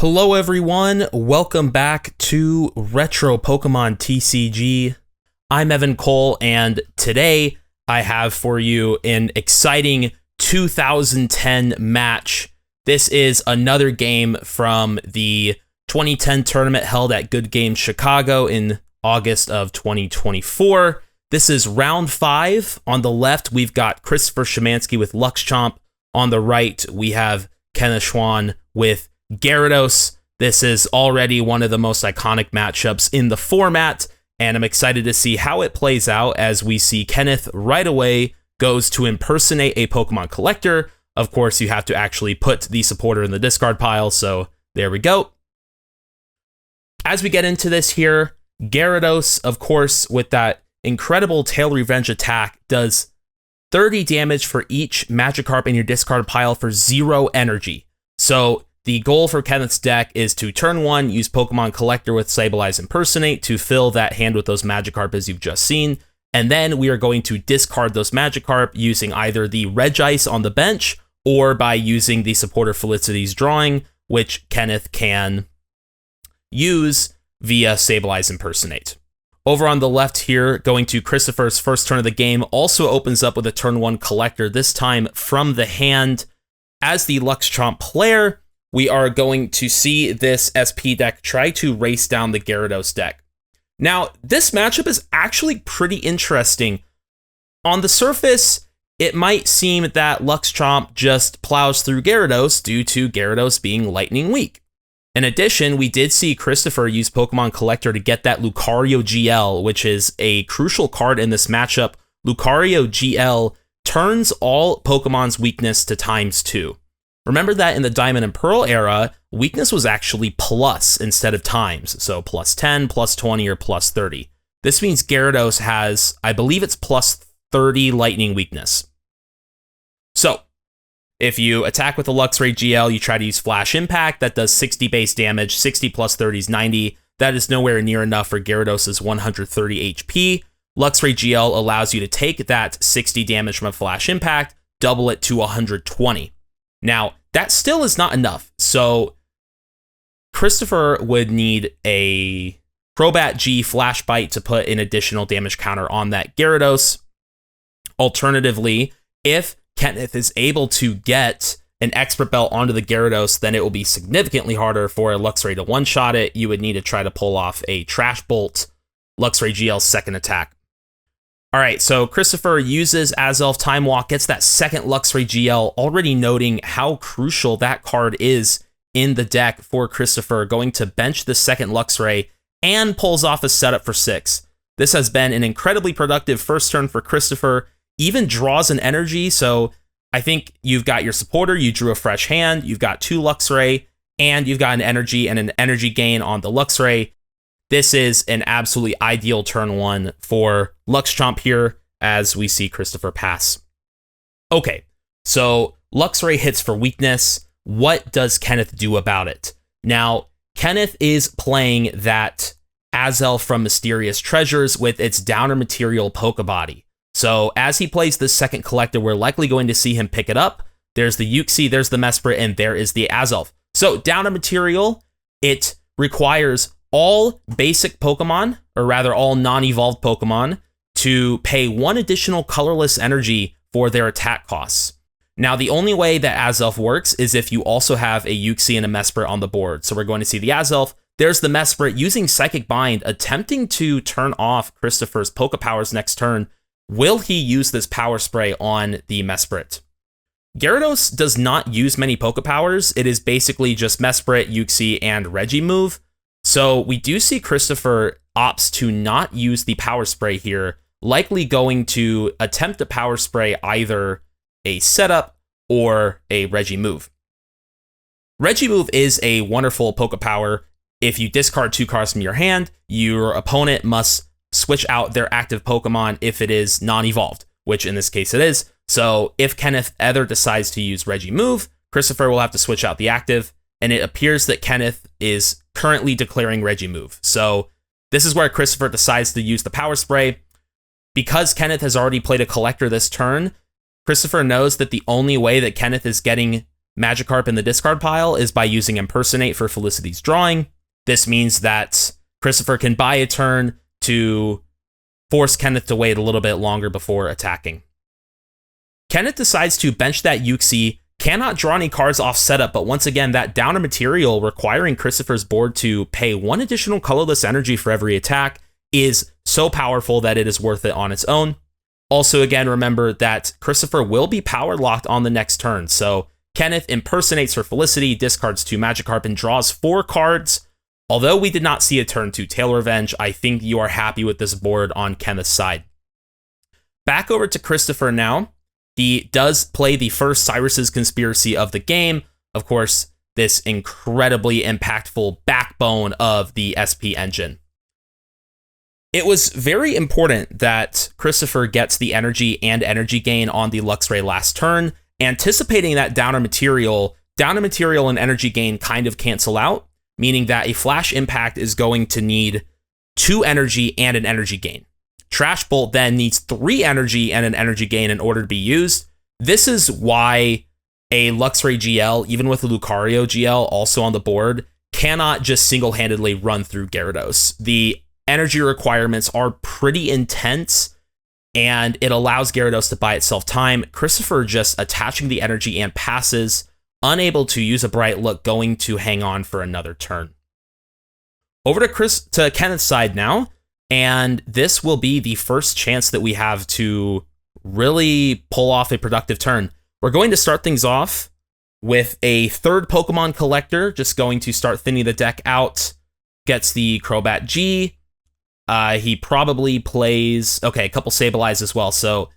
Hello everyone, welcome back to Retro Pokemon TCG. I'm Evan Cole, and today I have for you an exciting 2010 match. This is another game from the 2010 tournament held at Good Games Chicago in August of 2024. This is round 5. On the left, we've got Christopher Schemanske with Luxchomp. On the right, we have Kenneth Xuan with Gyarados. This is already one of the most iconic matchups in the format, and I'm excited to see how it plays out as we see Kenneth right away goes to impersonate a Pokemon collector. Of course, you have to actually put the supporter in the discard pile, so there we go. As we get into this here, Gyarados, of course, with that incredible Tail Revenge attack, does 30 damage for each Magikarp in your discard pile for 0 energy. So the goal for Kenneth's deck is to turn 1, use Pokemon Collector with Sableye's Impersonate to fill that hand with those Magikarp as you've just seen. And then we are going to discard those Magikarp using either the Regice on the bench or by using the supporter Felicity's Drawing, which Kenneth can use via Sableye's Impersonate. Over on the left here, going to Christopher's first turn of the game, also opens up with a turn 1 Collector, this time from the hand. As the Luxchomp player, we are going to see this SP deck try to race down the Gyarados deck. Now, this matchup is actually pretty interesting. On the surface, it might seem that Luxchomp just plows through Gyarados due to Gyarados being lightning weak. In addition, we did see Christopher use Pokemon Collector to get that Lucario GL, which is a crucial card in this matchup. Lucario GL turns all Pokemon's weakness to ×2. Remember that in the Diamond and Pearl era, weakness was actually plus instead of times. So +10, +20, or +30. This means Gyarados has, I believe it's +30 lightning weakness. So if you attack with the Luxray GL, you try to use Flash Impact. That does 60 base damage. 60 plus 30 is 90. That is nowhere near enough for Gyarados' 130 HP. Luxray GL allows you to take that 60 damage from a Flash Impact, double it to 120. Now, that still is not enough, so Christopher would need a Crobat G Flash Bite to put an additional damage counter on that Gyarados. Alternatively, if Kenneth is able to get an Expert Belt onto the Gyarados, then it will be significantly harder for a Luxray to one-shot it. You would need to try to pull off a Trash Bolt, Luxray GL's second attack. All right, so Christopher uses Azelf Time Walk, gets that second Luxray GL, already noting how crucial that card is in the deck for Christopher, going to bench the second Luxray and pulls off a setup for 6. This has been an incredibly productive first turn for Christopher, even draws an energy, so I think you've got your supporter, you drew a fresh hand, you've got 2 Luxray, and you've got an energy and an energy gain on the Luxray. This is an absolutely ideal turn 1 for Luxchomp here as we see Christopher pass. Okay, so Luxray hits for weakness. What does Kenneth do about it? Now, Kenneth is playing that Azelf from Mysterious Treasures with its Downer Material Pokebody. So as he plays this second collector, we're likely going to see him pick it up. There's the Uxie, there's the Mesprit, and there is the Azelf. So Downer Material, it requires all basic Pokemon, or rather all non-evolved Pokemon, to pay 1 additional colorless energy for their attack costs. Now, the only way that Azelf works is if you also have a Uxie and a Mesprit on the board. So we're going to see the Azelf. There's the Mesprit using Psychic Bind, attempting to turn off Christopher's Poke Powers next turn. Will he use this Power Spray on the Mesprit? Gyarados does not use many Poke Powers. It is basically just Mesprit, Uxie, and Regimove. So we do see Christopher opts to not use the Power Spray here, likely going to attempt to Power Spray either a setup or a Regimove. Regimove is a wonderful Poke Power. If you discard 2 cards from your hand, your opponent must switch out their active Pokemon if it is non-evolved, which in this case it is. So if Kenneth either decides to use Regimove, Christopher will have to switch out the active, and it appears that Kenneth is currently declaring Regimove. So this is where Christopher decides to use the Power Spray. Because Kenneth has already played a collector this turn, Christopher knows that the only way that Kenneth is getting Magikarp in the discard pile is by using Impersonate for Felicity's drawing. This means that Christopher can buy a turn to force Kenneth to wait a little bit longer before attacking. Kenneth decides to bench that Uxie, cannot draw any cards off setup, but once again, that downer material requiring Christopher's board to pay 1 additional colorless energy for every attack is so powerful that it is worth it on its own. Also, again, remember that Christopher will be power locked on the next turn, so Kenneth impersonates for Felicity, discards 2 Magikarp, and draws 4 cards. Although we did not see a turn 2 Tail Revenge, I think you are happy with this board on Kenneth's side. Back over to Christopher now. He does play the first Cyrus's Conspiracy of the game. Of course, this incredibly impactful backbone of the SP engine. It was very important that Christopher gets the energy and energy gain on the Luxray last turn, anticipating that downer material and energy gain kind of cancel out, meaning that a Flash Impact is going to need 2 energy and an energy gain. Trash Bolt then needs 3 energy and an energy gain in order to be used. This is why a Luxray GL, even with a Lucario GL also on the board, cannot just single-handedly run through Gyarados. The energy requirements are pretty intense, and it allows Gyarados to buy itself time. Christopher just attaching the energy and passes, unable to use a Bright Look, going to hang on for another turn. Over to Kenneth's side now, and this will be the first chance that we have to really pull off a productive turn. We're going to start things off with a 3rd Pokemon collector, just going to start thinning the deck out. Gets the Crobat G. He probably plays, okay, a couple Sableyes as well, so.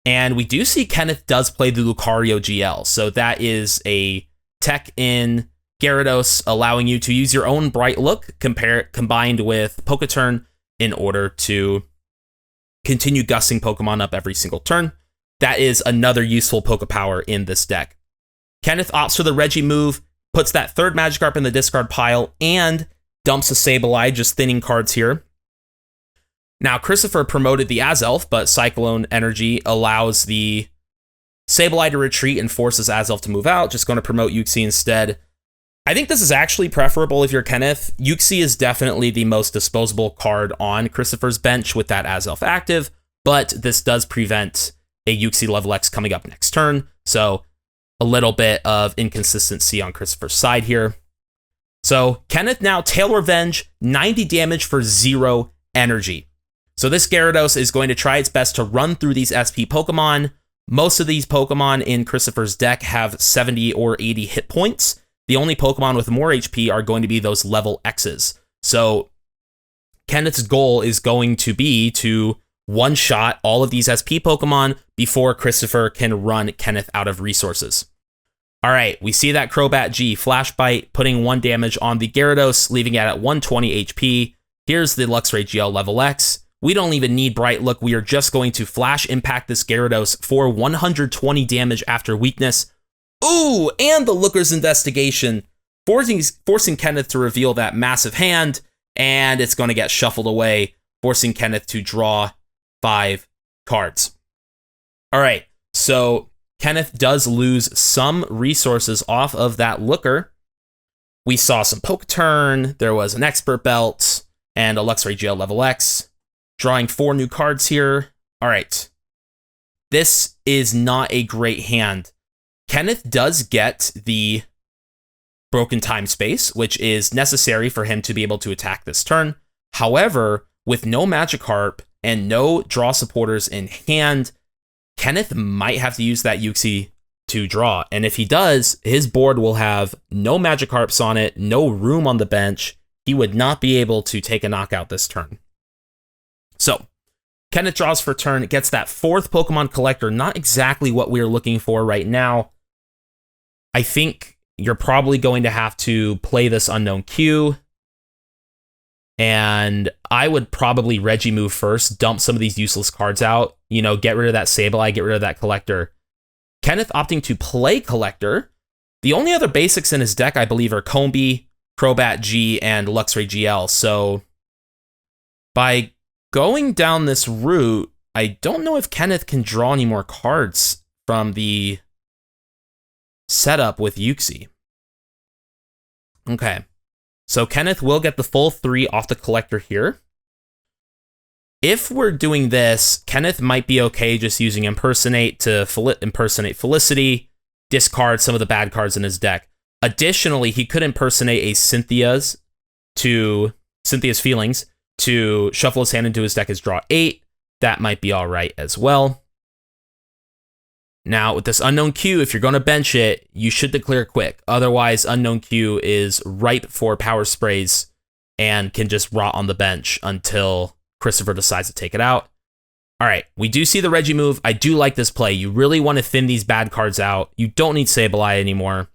And we do see Kenneth does play the Lucario GL, so that is a tech in Gyarados, allowing you to use your own Bright Look combined with Poketurn in order to continue gussing Pokemon up every single turn. That is another useful Pokepower in this deck. Kenneth opts for the Reggie move, puts that 3rd Magikarp in the discard pile, and dumps a Sableye, just thinning cards here. Now, Christopher promoted the Azelf, but Cyclone Energy allows the Sableye to retreat and forces Azelf to move out. Just going to promote Uxie instead. I think this is actually preferable if you're Kenneth. Uxie is definitely the most disposable card on Christopher's bench with that Azelf active, but this does prevent a Uxie Lv.X coming up next turn, so a little bit of inconsistency on Christopher's side here. So Kenneth now Tail Revenge, 90 damage for 0 energy. So this Gyarados is going to try its best to run through these SP Pokemon. Most of these Pokemon in Christopher's deck have 70 or 80 hit points. The only Pokemon with more HP are going to be those level X's. So Kenneth's goal is going to be to one-shot all of these SP Pokemon before Christopher can run Kenneth out of resources. All right, we see that Crobat G, Flash Bite, putting 1 damage on the Gyarados, leaving it at 120 HP. Here's the Luxray GL Lv.X. We don't even need Bright Look. We are just going to Flash Impact this Gyarados for 120 damage after weakness. Ooh, and the Looker's Investigation, forcing Kenneth to reveal that massive hand, and it's going to get shuffled away, forcing Kenneth to draw 5 cards. All right, so Kenneth does lose some resources off of that Looker. We saw some Poketurn, there was an Expert Belt, and a Luxray GL Lv.X. Drawing 4 new cards here. All right, this is not a great hand. Kenneth does get the Broken Time Space, which is necessary for him to be able to attack this turn. However, with no Magikarp and no draw supporters in hand, Kenneth might have to use that Uxie to draw. And if he does, his board will have no Magikarps on it, no room on the bench. He would not be able to take a knockout this turn. So, Kenneth draws for turn, gets that 4th Pokemon Collector, not exactly what we're looking for right now. I think you're probably going to have to play this Unown Q, and I would probably Reggie move first, dump some of these useless cards out, you know, get rid of that Sableye, get rid of that Collector. Kenneth opting to play Collector. The only other basics in his deck, I believe, are Combi, Crobat G, and Luxray GL, so by going down this route, I don't know if Kenneth can draw any more cards from the setup with Uxie. Okay, so Kenneth will get the full 3 off the collector here. If we're doing this, Kenneth might be okay just using Impersonate to impersonate Felicity, discard some of the bad cards in his deck. Additionally, he could impersonate a Cynthia's Feelings to shuffle his hand into his deck as draw 8. That might be all right as well. Now, with this Unown Q, if you're going to bench it, you should declare quick. Otherwise, Unown Q is ripe for power sprays and can just rot on the bench until Christopher decides to take it out. All right, we do see the Reggie move. I do like this play. You really want to thin these bad cards out. You don't need Sableye anymore.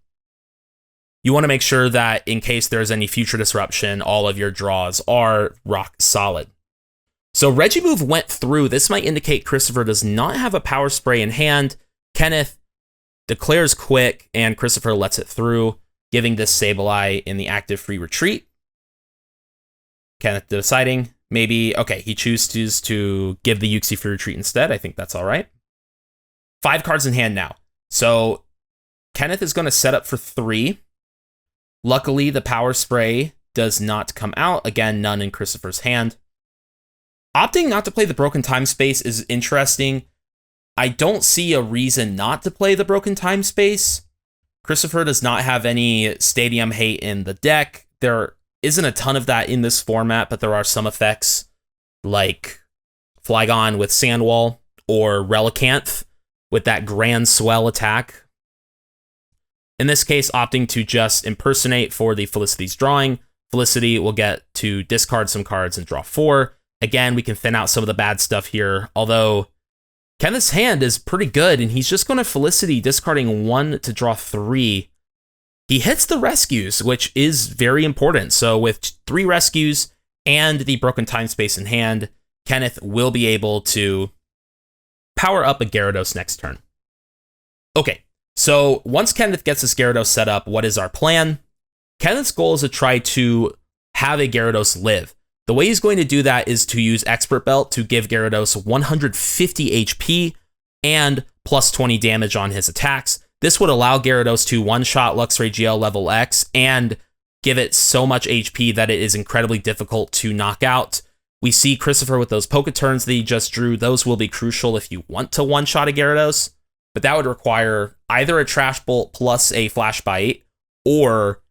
You want to make sure that in case there's any future disruption, all of your draws are rock solid. So Reggie move went through. This might indicate Christopher does not have a power spray in hand. Kenneth declares quick, and Christopher lets it through, giving this Sableye in the active free retreat. Kenneth deciding, maybe, okay, he chooses to give the Uxie free retreat instead. I think that's all right. 5 cards in hand now. So Kenneth is going to set up for 3. Luckily, the power spray does not come out. Again, none in Christopher's hand. Opting not to play the Broken Time Space is interesting. I don't see a reason not to play the Broken Time Space. Christopher does not have any Stadium hate in the deck. There isn't a ton of that in this format, but there are some effects like Flygon with Sandwall or Relicanth with that Grand Swell attack. In this case, opting to just impersonate for the Felicity's drawing. Felicity will get to discard some cards and draw 4. Again, we can thin out some of the bad stuff here, although Kenneth's hand is pretty good, and he's just going to Felicity, discarding 1 to draw 3. He hits the rescues, which is very important. So with 3 rescues and the Broken Time Space in hand, Kenneth will be able to power up a Gyarados next turn. Okay, so once Kenneth gets this Gyarados set up, what is our plan? Kenneth's goal is to try to have a Gyarados live. The way he's going to do that is to use Expert Belt to give Gyarados 150 HP and plus 20 damage on his attacks. This would allow Gyarados to one-shot Luxray GL Lv.X and give it so much HP that it is incredibly difficult to knock out. We see Christopher with those Poke Turns that he just drew. Those will be crucial if you want to one-shot a Gyarados, but that would require either a Trash Bolt plus a Flash Bite or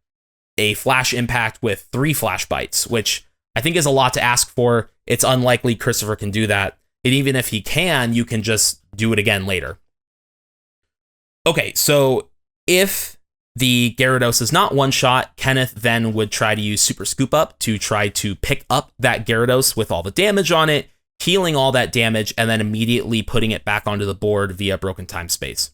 a Flash Impact with 3 Flash Bites, which I think is a lot to ask for. It's unlikely Christopher can do that. And even if he can, you can just do it again later. Okay, so if the Gyarados is not one-shot, Kenneth then would try to use Super Scoop Up to try to pick up that Gyarados with all the damage on it, healing all that damage, and then immediately putting it back onto the board via Broken Time Space.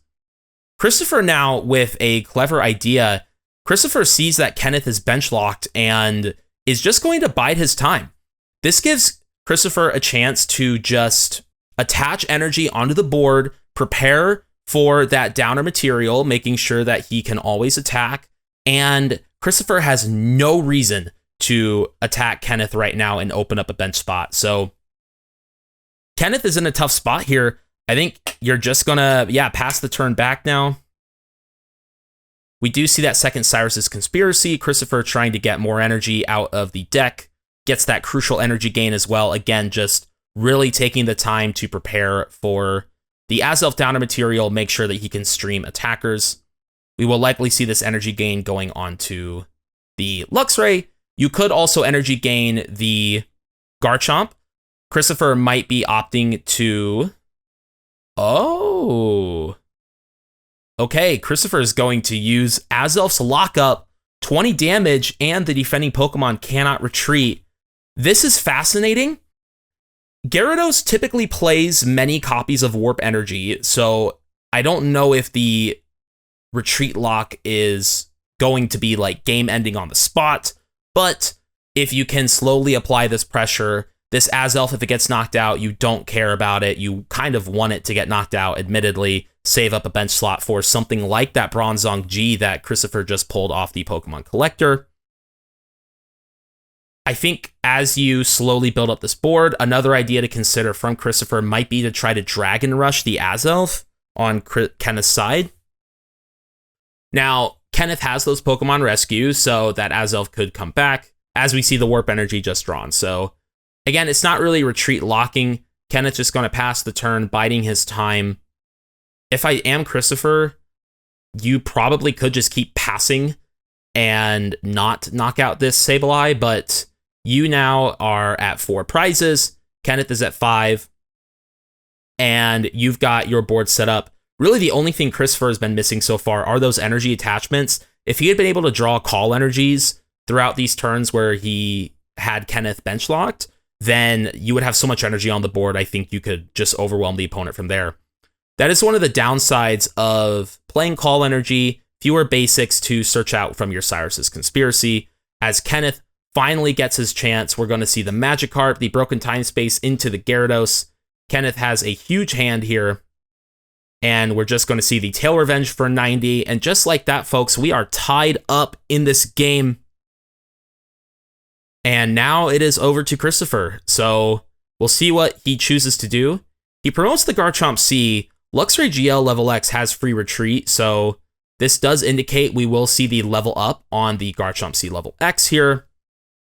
Christopher now, with a clever idea, Christopher sees that Kenneth is bench-locked and is just going to bide his time. This gives Christopher a chance to just attach energy onto the board, prepare for that downer material, making sure that he can always attack, and Christopher has no reason to attack Kenneth right now and open up a bench spot. So Kenneth is in a tough spot here. I think you're just gonna, pass the turn back now. We do see that second Cyrus's Conspiracy. Christopher trying to get more energy out of the deck, gets that crucial energy gain as well. Again, just really taking the time to prepare for the Azelf downer material, make sure that he can stream attackers. We will likely see this energy gain going on to the Luxray. You could also energy gain the Garchomp. Christopher might be opting to... Oh... Okay, Christopher is going to use Azelf's Lockup, 20 damage, and the defending Pokemon cannot retreat. This is fascinating. Gyarados typically plays many copies of Warp Energy, so I don't know if the retreat lock is going to be like game ending on the spot, but if you can slowly apply this pressure, this Azelf, if it gets knocked out, you don't care about it. You kind of want it to get knocked out, admittedly. Save up a bench slot for something like that Bronzong G that Christopher just pulled off the Pokemon Collector. I think as you slowly build up this board, another idea to consider from Christopher might be to try to Dragon Rush the Azelf on Kenneth's side. Now, Kenneth has those Pokemon rescues, so that Azelf could come back, as we see the Warp Energy just drawn. So, again, it's not really retreat locking. Kenneth's just going to pass the turn, biding his time. If I am Christopher, you probably could just keep passing and not knock out this Sableye, but you now are at 4 prizes. Kenneth is at 5, and you've got your board set up. Really, the only thing Christopher has been missing so far are those energy attachments. If he had been able to draw call energies throughout these turns where he had Kenneth bench locked, then you would have so much energy on the board, I think you could just overwhelm the opponent from there. That is one of the downsides of playing call energy, fewer basics to search out from your Cyrus's Conspiracy. As Kenneth finally gets his chance, we're going to see the Magikarp, the Broken Time Space into the Gyarados. Kenneth has a huge hand here, and we're just going to see the Tail Revenge for 90, and just like that, folks, we are tied up in this game. And now it is over to Christopher, so we'll see what he chooses to do. He promotes the Garchomp C. Luxray GL Lv.X has free retreat, so this does indicate we will see the level up on the Garchomp C Lv.X here.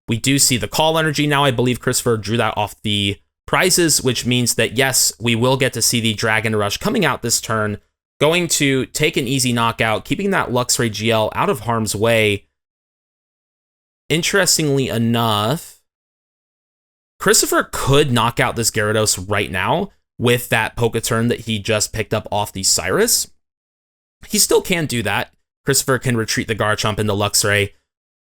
We do see the call energy now. I believe Christopher drew that off the prizes, which means that, yes, we will get to see the Dragon Rush coming out this turn, going to take an easy knockout, keeping that Luxray GL out of harm's way. Interestingly enough, Christopher could knock out this Gyarados right now with that Poketurn that he just picked up off the Cyrus. He still can do that. Christopher can retreat the Garchomp into Luxray,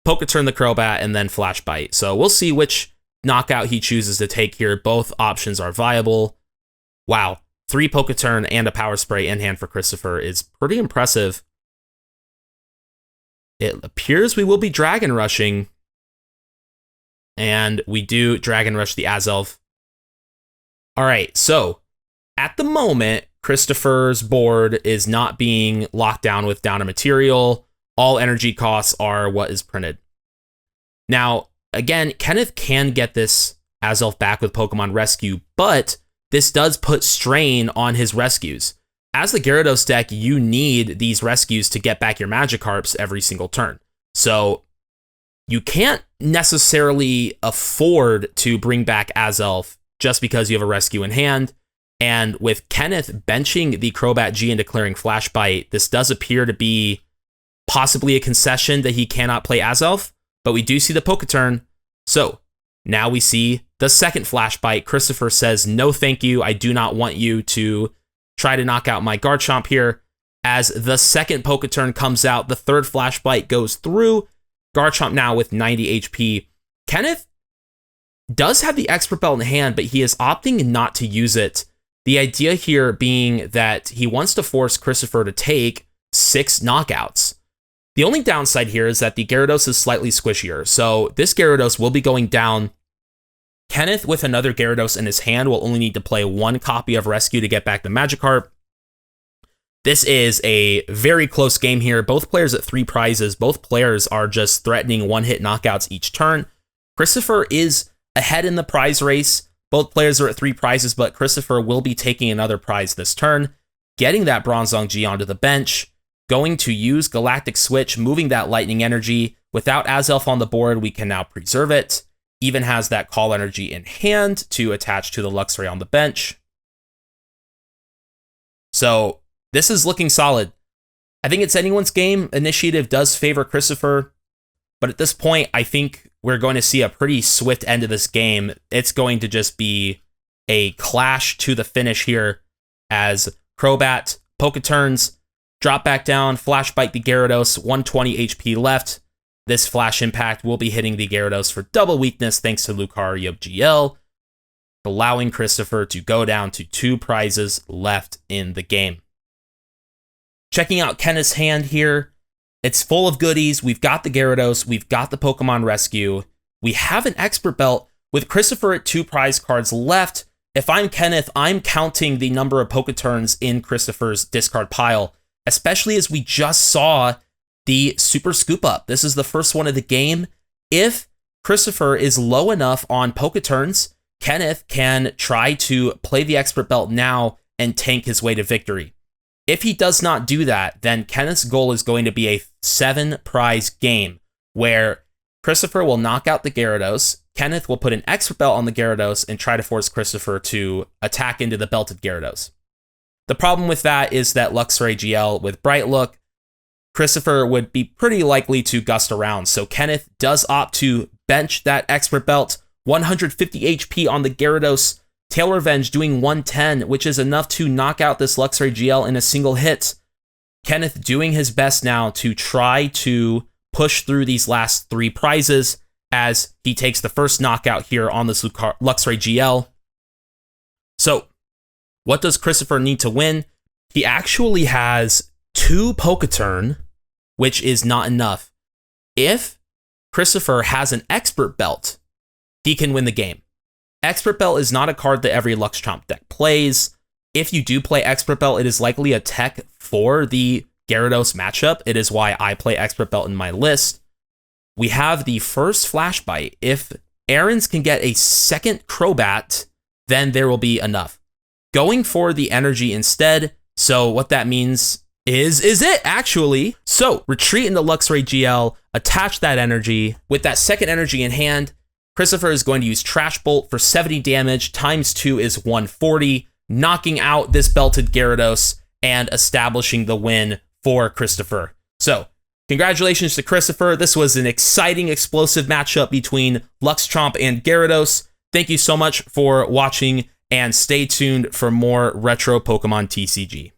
Poketurn the Crobat, and then Flash Bite. So we'll see which knockout he chooses to take here. Both options are viable. Wow, 3 Poketurn and a Power Spray in hand for Christopher is pretty impressive. It appears we will be Dragon Rushing, and we do Dragon Rush the Azelf. All right, so at the moment, Christopher's board is not being locked down with down a material. All energy costs are what is printed. Now, again, Kenneth can get this Azelf back with Pokemon Rescue, but this does put strain on his rescues. As the Gyarados deck, you need these rescues to get back your Magikarps every single turn. So you can't necessarily afford to bring back Azelf just because you have a rescue in hand. And with Kenneth benching the Crobat G and declaring Flash Bite, this does appear to be possibly a concession that he cannot play Azelf, but we do see the Poketurn. So now we see the second Flash Bite. Christopher says, no thank you, I do not want you to try to knock out my Garchomp here. As the second Poketurn comes out, the third Flash Bite goes through. Garchomp now with 90 HP. Kenneth does have the Expert Belt in hand, but he is opting not to use it. The idea here being that he wants to force Christopher to take 6 knockouts. The only downside here is that the Gyarados is slightly squishier, so this Gyarados will be going down. Kenneth, with another Gyarados in his hand, will only need to play 1 copy of Rescue to get back the Magikarp. This is a very close game here. Both players at 3 prizes. Both players are just threatening one-hit knockouts each turn. Christopher is ahead in the prize race. Both players are at 3 prizes, but Christopher will be taking another prize this turn, getting that Bronzong G onto the bench, going to use Galactic Switch, moving that Lightning Energy. Without Azelf on the board, we can now preserve it. Even has that Call Energy in hand to attach to the Luxray on the bench. So this is looking solid. I think it's anyone's game. Initiative does favor Christopher, but at this point, I think we're going to see a pretty swift end of this game. It's going to just be a clash to the finish here as Crobat, Poketurns, drop back down, Flash Bite the Gyarados, 120 HP left. This Flash Impact will be hitting the Gyarados for double weakness thanks to Lucario GL, allowing Christopher to go down to 2 prizes left in the game. Checking out Kenneth's hand here. It's full of goodies. We've got the Gyarados. We've got the Pokemon Rescue. We have an Expert Belt with Christopher at 2 prize cards left. If I'm Kenneth, I'm counting the number of Poketurns in Christopher's discard pile, especially as we just saw the Super Scoop Up. This is the first one of the game. If Christopher is low enough on Poketurns, Kenneth can try to play the Expert Belt now and tank his way to victory. If he does not do that, then Kenneth's goal is going to be a 7-prize game where Christopher will knock out the Gyarados, Kenneth will put an Expert Belt on the Gyarados and try to force Christopher to attack into the belted Gyarados. The problem with that is that Luxray GL with Bright Look, Christopher would be pretty likely to gust around, so Kenneth does opt to bench that Expert Belt, 150 HP on the Gyarados, Tail Revenge doing 110, which is enough to knock out this Luxray GL in a single hit. Kenneth doing his best now to try to push through these last 3 prizes as he takes the first knockout here on this Luxray GL. So, what does Christopher need to win? He actually has 2 Poketurn, which is not enough. If Christopher has an Expert Belt, he can win the game. Expert Belt is not a card that every Luxchomp deck plays. If you do play Expert Belt, it is likely a tech for the Gyarados matchup. It is why I play Expert Belt in my list. We have the first Flash Bite. If Aaron's can get a second Crobat, then there will be enough. Going for the energy instead. So what that means is it actually? So retreat into Luxray GL, attach that energy. With that second energy in hand, Christopher is going to use Trash Bolt for 70 damage, times 2 is 140, knocking out this belted Gyarados and establishing the win for Christopher. So, congratulations to Christopher. This was an exciting, explosive matchup between Luxchomp and Gyarados. Thank you so much for watching, and stay tuned for more retro Pokemon TCG.